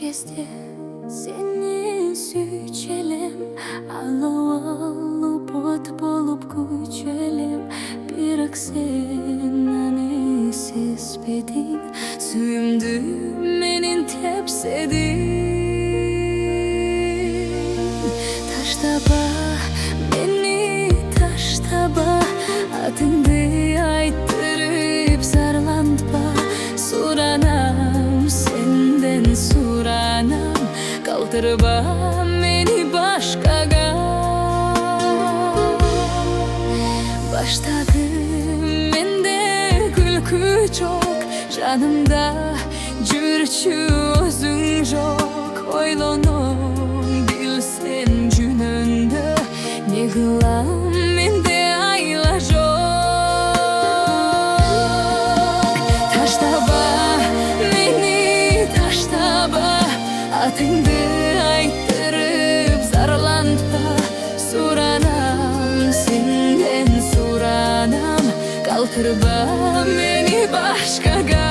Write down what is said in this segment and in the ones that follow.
кезде сени сүйчелем, алып от болуп көчелем. Бирок сен аны сезбедиң, сүйүмдү менин тепседиң. Таштаба мени, таштаба, атыңды айттырып зарлантпа. Суранам, сенден суранам, калтырба мени башкага. Баштадым менде күлкү жок, жанымда жүрчү өзүң жок. Ойлоном билсен жөнүндө, не кылам менде айла жок. Таштаба мени, таштаба, атыңды айттырып зарлантпа. Суранам, сенден суранам, калтырба мени башкага.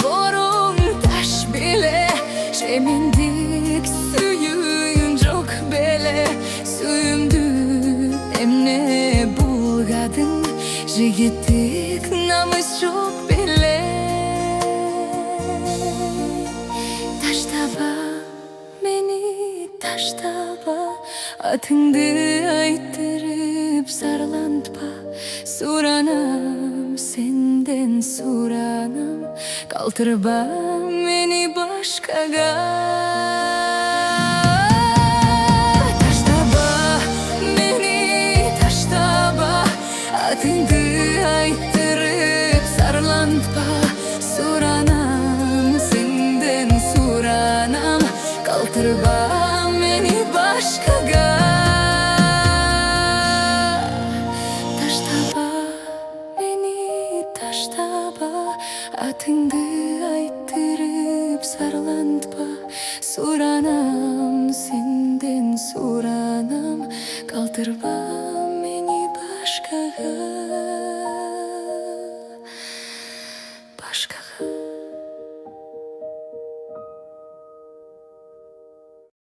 Borum taş bile, şemendик suyun жок беле. Сүйүмдү эмне булгадың, жигиттик намыс жок беле. Таштаба мени, таштаба, атыңды айттырып зарлантпа. Суранам, сенден суранам, калтырба мени башкага. Таштаба мени, таштаба, атыңды айттырып зарлантпа. Суранам, сенден суранам, калтырба мени башкага. Таштаба, атыңды айттырып зарлантпа. Суранам, сенден суранам, калтырба мени башкага.